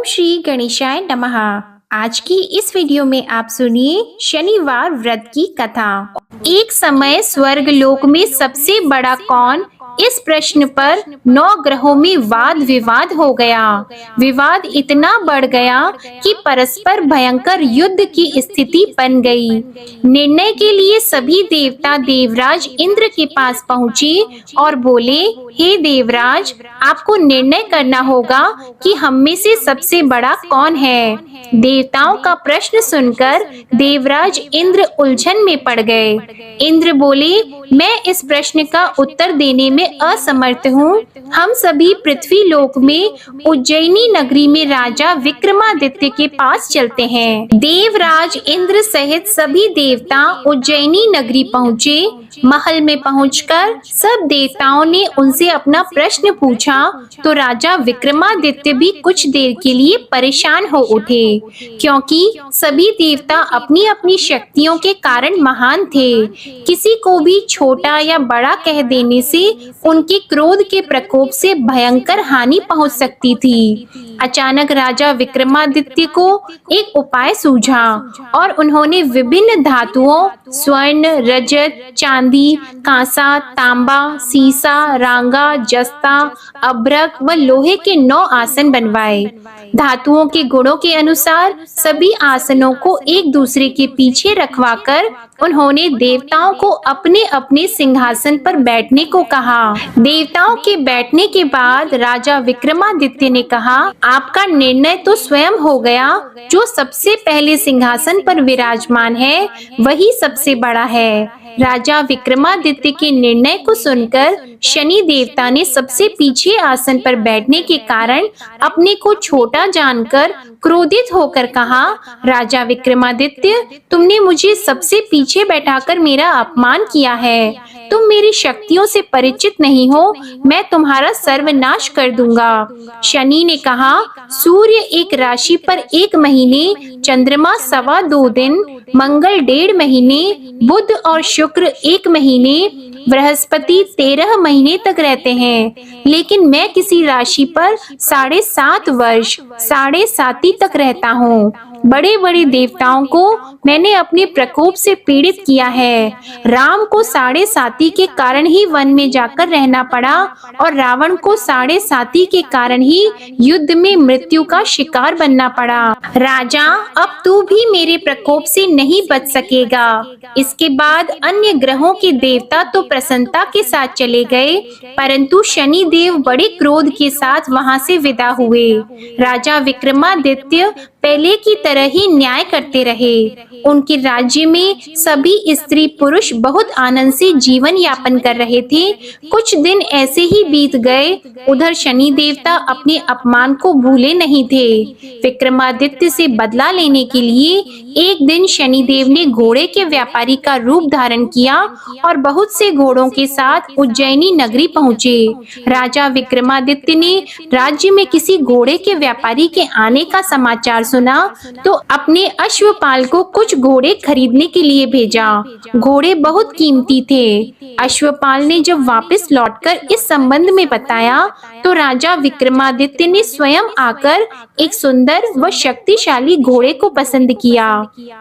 श्री गणेशाय नमः। आज की इस वीडियो में आप सुनिए शनिवार व्रत की कथा। एक समय स्वर्ग लोक में सबसे बड़ा कौन, इस प्रश्न पर 9 ग्रहों में वाद विवाद हो गया। विवाद इतना बढ़ गया कि परस्पर भयंकर युद्ध की स्थिति बन गई। निर्णय के लिए सभी देवता देवराज इंद्र के पास पहुँचे और बोले, हे देवराज, आपको निर्णय करना होगा कि हम में से सबसे बड़ा कौन है। देवताओं का प्रश्न सुनकर देवराज इंद्र उलझन में पड़ गए। इंद्र बोले, मैं इस प्रश्न का उत्तर देने में असमर्थ हूँ। हम सभी पृथ्वी लोक में उज्जैनी नगरी में राजा विक्रमादित्य के पास चलते हैं। देवराज इंद्र सहित सभी देवता उज्जैनी नगरी पहुँचे। महल में पहुंचकर सब देवताओं ने उनसे अपना प्रश्न पूछा तो राजा विक्रमादित्य भी कुछ देर के लिए परेशान हो उठे, क्योंकि सभी देवता अपनी अपनी शक्तियों के कारण महान थे। किसी को भी छोटा या बड़ा कह देने से उनके क्रोध के प्रकोप से भयंकर हानि पहुंच सकती थी। अचानक राजा विक्रमादित्य को एक उपाय सूझा और उन्होंने विभिन्न धातुओं स्वर्ण, रजत, चांदी, कांसा, तांबा, सीसा, रांगा, जस्ता, अभ्रक व लोहे के 9 आसन बनवाए। धातुओं के गुणों के अनुसार सभी आसनों को एक दूसरे के पीछे रखवाकर उन्होंने देवताओं को अपने अपने सिंहासन पर बैठने को कहा। देवताओं के बैठने के बाद राजा विक्रमादित्य ने कहा, आपका निर्णय तो स्वयं हो गया। जो सबसे पहले सिंहासन पर विराजमान है वही सबसे बड़ा है। राजा विक्रमादित्य के निर्णय को सुनकर शनि देवता ने सबसे पीछे आसन पर बैठने के कारण अपने को छोटा जानकर क्रोधित होकर कहा, राजा विक्रमादित्य, तुमने मुझे सबसे पीछे बैठाकर मेरा अपमान किया है। तुम मेरी शक्तियों से परिचित नहीं हो, मैं तुम्हारा सर्वनाश कर दूंगा। शनि ने कहा, सूर्य एक राशि पर 1 महीने, चंद्रमा 2.25 दिन, मंगल 1.5 महीने, बुध और शुक्र 1 महीने, बृहस्पति 13 महीने तक रहते हैं, लेकिन मैं किसी राशि पर 7.5 वर्ष 7.5 तक रहता हूँ। बड़े बड़े देवताओं को मैंने अपने प्रकोप से पीड़ित किया है। राम को 7.5 के कारण ही वन में जाकर रहना पड़ा और रावण को 7.5 के कारण ही युद्ध में मृत्यु का शिकार बनना पड़ा। राजा, अब तू भी मेरे प्रकोप से नहीं बच सकेगा। इसके बाद अन्य ग्रहों के देवता तो प्रसन्नता के साथ चले गए, परंतु शनि देव बड़े क्रोध के साथ वहां से विदा हुए। राजा विक्रमादित्य पहले की तरह ही न्याय करते रहे। उनके राज्य में सभी स्त्री पुरुष बहुत आनंद से जीवन यापन कर रहे थे। कुछ दिन ऐसे ही बीत गए। उधर शनि देवता अपने अपमान को भूले नहीं थे। विक्रमादित्य से बदला लेने के लिए एक दिन शनि देव ने घोड़े के व्यापारी का रूप धारण किया और बहुत से घोड़ों के साथ उज्जैनी नगरी पहुँचे। राजा विक्रमादित्य ने राज्य में किसी घोड़े के व्यापारी के आने का समाचार सुना तो अपने अश्वपाल को कुछ घोड़े खरीदने के लिए भेजा। घोड़े बहुत कीमती थे। अश्वपाल ने जब वापस लौटकर इस संबंध में बताया तो राजा विक्रमादित्य ने स्वयं आकर एक सुंदर व शक्तिशाली घोड़े को पसंद किया।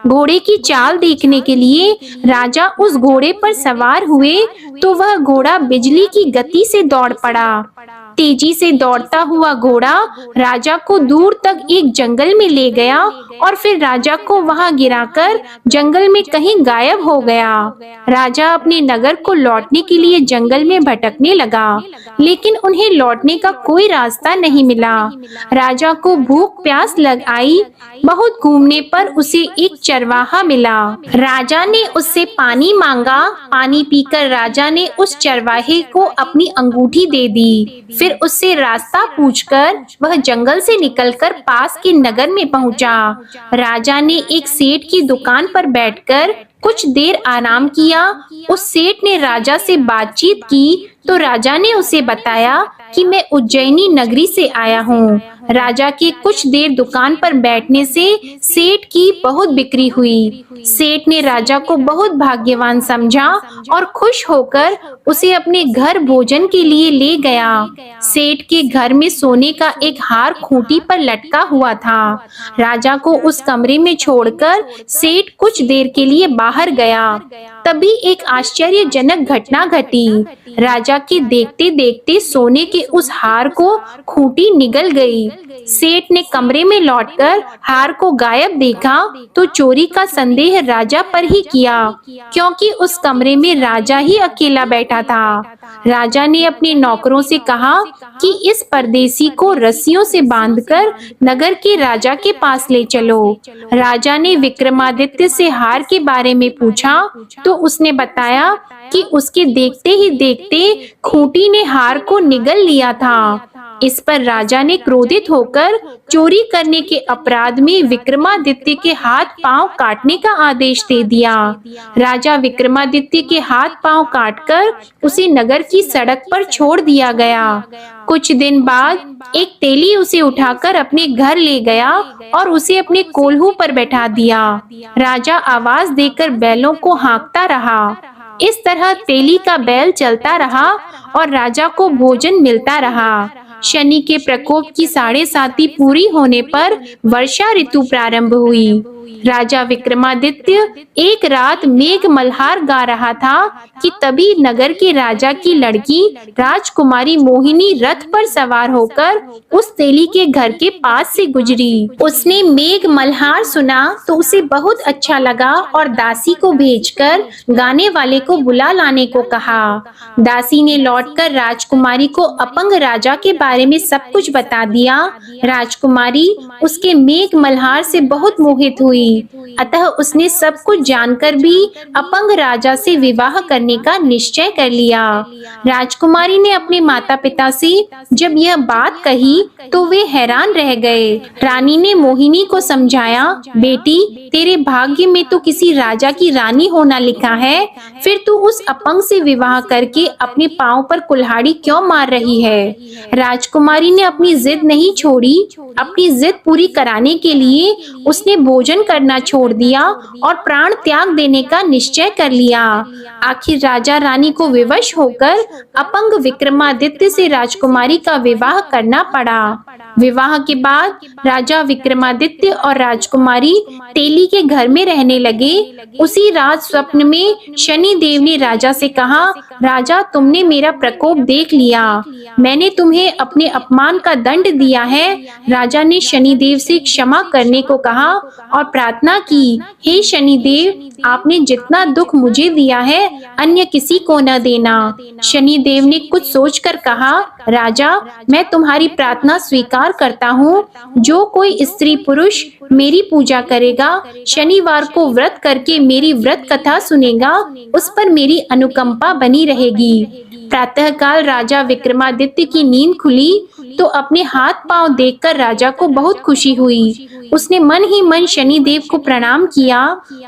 घोड़े की चाल देखने के लिए राजा उस घोड़े पर सवार हुए तो वह घोड़ा बिजली की गति से दौड़ पड़ा। तेजी से दौड़ता हुआ घोड़ा राजा को दूर तक एक जंगल में ले गया और फिर राजा को वहां गिराकर जंगल में कहीं गायब हो गया। राजा अपने नगर को लौटने के लिए जंगल में भटकने लगा, लेकिन उन्हें लौटने का कोई रास्ता नहीं मिला। राजा को भूख प्यास लग आई। बहुत घूमने पर उसे एक चरवाहा मिला। राजा ने उससे पानी मांगा। पानी पीकर राजा ने उस चरवाहे को अपनी अंगूठी दे दी। फिर उससे रास्ता पूछकर वह जंगल से निकलकर पास के नगर में पहुंचा। राजा ने एक सेठ की दुकान पर बैठकर कुछ देर आराम किया। उस सेठ ने राजा से बातचीत की तो राजा ने उसे बताया कि मैं उज्जैनी नगरी से आया हूँ। राजा के कुछ देर दुकान पर बैठने से सेठ की बहुत बिक्री हुई। सेठ ने राजा को बहुत भाग्यवान समझा और खुश होकर उसे अपने घर भोजन के लिए ले गया। सेठ के घर में सोने का एक हार खूंटी पर लटका हुआ था। राजा को उस कमरे में छोड़कर सेठ कुछ देर के लिए बाहर गया। तभी एक आश्चर्यजनक घटना घटी। राजा के देखते देखते सोने के उस हार को खूंटी निगल गई। सेठ ने कमरे में लौटकर हार को गायब देखा तो चोरी का संदेह राजा पर ही किया, क्योंकि उस कमरे में राजा ही अकेला बैठा था। राजा ने अपने नौकरों से कहा कि इस परदेसी को रस्सियों से बांधकर नगर के राजा के पास ले चलो। राजा ने विक्रमादित्य से हार के बारे में पूछा तो उसने बताया कि उसके देखते ही देखते खूंटी ने हार को निगल लिया था। इस पर राजा ने क्रोधित होकर चोरी करने के अपराध में विक्रमादित्य के हाथ पांव काटने का आदेश दे दिया। राजा विक्रमादित्य के हाथ पांव काटकर उसे नगर की सड़क पर छोड़ दिया गया। कुछ दिन बाद एक तेली उसे उठाकर अपने घर ले गया और उसे अपने कोल्हू पर बैठा दिया। राजा आवाज देकर बैलों को हाँकता रहा। इस तरह तेली का बैल चलता रहा और राजा को भोजन मिलता रहा। शनि के प्रकोप की 7.5 पूरी होने पर वर्षा ऋतु प्रारंभ हुई। राजा विक्रमादित्य एक रात मेघ मल्हार गा रहा था कि तभी नगर के राजा की लड़की राजकुमारी मोहिनी रथ पर सवार होकर उस तेली के घर के पास से गुजरी। उसने मेघ मल्हार सुना तो उसे बहुत अच्छा लगा और दासी को भेजकर गाने वाले को बुला लाने को कहा। दासी ने लौटकर राजकुमारी को अपंग राजा के बारे में सब कुछ बता दिया। राजकुमारी उसके मेघ मल्हार से बहुत मोहित हुई, अतः उसने सब कुछ जानकर भी अपंग राजा से विवाह करने का निश्चय कर लिया। राजकुमारी ने अपने माता पिता से जब यह बात कही तो वे हैरान रह गए। रानी ने मोहिनी को समझाया, बेटी तेरे भाग्य में तो किसी राजा की रानी होना लिखा है, फिर तू उस अपंग से विवाह करके अपने पांव पर कुल्हाड़ी क्यों मार रही है। राजकुमारी ने अपनी जिद नहीं छोड़ी। अपनी जिद पूरी कराने के लिए उसने भोजन करना छोड़ दिया और प्राण त्याग देने का निश्चय कर लिया। आखिर राजा रानी को विवश होकर अपंग विक्रमादित्य से राजकुमारी का विवाह करना पड़ा। विवाह के बाद राजा विक्रमादित्य और राजकुमारी तेली के घर में रहने लगे। उसी रात स्वप्न में शनि देव ने राजा से कहा, राजा तुमने मेरा प्रकोप देख लिया, मैंने तुम्हें अपने अपमान का दंड दिया है। राजा ने शनि देव से क्षमा करने को कहा और प्रार्थना की, हे शनि देव आपने जितना दुख मुझे दिया है अन्य किसी को न देना। शनि देव ने कुछ सोचकर कहा, राजा मैं तुम्हारी प्रार्थना स्वीकार करता हूँ। जो कोई स्त्री पुरुष मेरी पूजा करेगा, शनिवार को व्रत करके मेरी व्रत कथा सुनेगा, उस पर मेरी अनुकंपा बनी रहेगी। प्रातःकाल राजा विक्रमादित्य की नींद खुली तो अपने हाथ पांव देखकर राजा को बहुत खुशी हुई। उसने मन ही मन शनि देव को प्रणाम किया।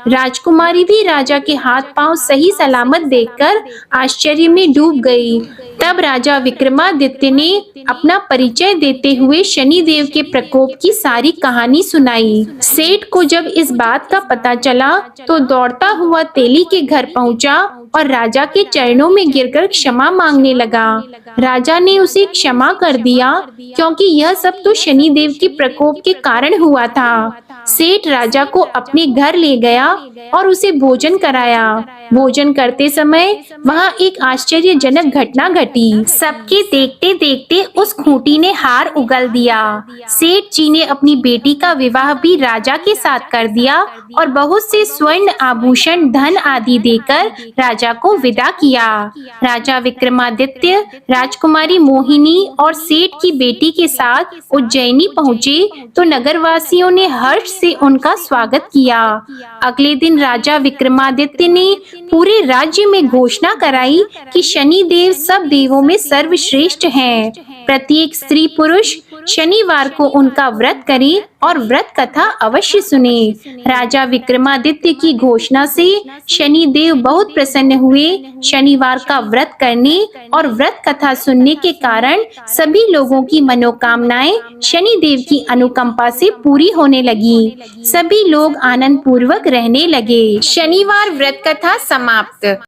राजकुमारी भी राजा के हाथ पांव सही सलामत देखकर आश्चर्य में डूब गई। तब राजा विक्रमादित्य ने अपना परिचय देते हुए शनि देव के प्रकोप की सारी कहानी सुनाई। सेठ को जब इस बात का पता चला तो दौड़ता हुआ तेली के घर पहुंचा और राजा के चरणों में गिरकर क्षमा मांगने लगा। राजा ने उसे क्षमा कर दिया, क्योंकि यह सब तो शनि देव के प्रकोप के कारण हुआ था। सेठ राजा को अपने घर ले गया और उसे भोजन कराया। भोजन करते समय वहाँ एक आश्चर्यजनक घटना घटी। सबके देखते देखते उस खूंटी ने हार उगल दिया। सेठ जी ने अपनी बेटी का विवाह भी राजा के साथ कर दिया और बहुत से स्वर्ण आभूषण धन आदि देकर राजा को विदा किया। राजा विक्रमादित्य राजकुमारी मोहिनी और सेठ की बेटी के साथ उज्जैनी पहुँचे तो नगरवासियों ने हर्ष से उनका स्वागत किया। अगले दिन राजा विक्रमादित्य ने पूरे राज्य में घोषणा कराई कि शनि देव सब देवों में सर्वश्रेष्ठ हैं। प्रत्येक स्त्री पुरुष शनिवार को उनका व्रत करें और व्रत कथा अवश्य सुने। राजा विक्रमादित्य की घोषणा से शनि देव बहुत प्रसन्न हुए। शनिवार का व्रत करने और व्रत कथा सुनने के कारण सभी लोगों की मनोकामनाएं शनि देव की अनुकंपा से पूरी होने लगी। सभी लोग आनंद पूर्वक रहने लगे। शनिवार व्रत कथा समाप्त।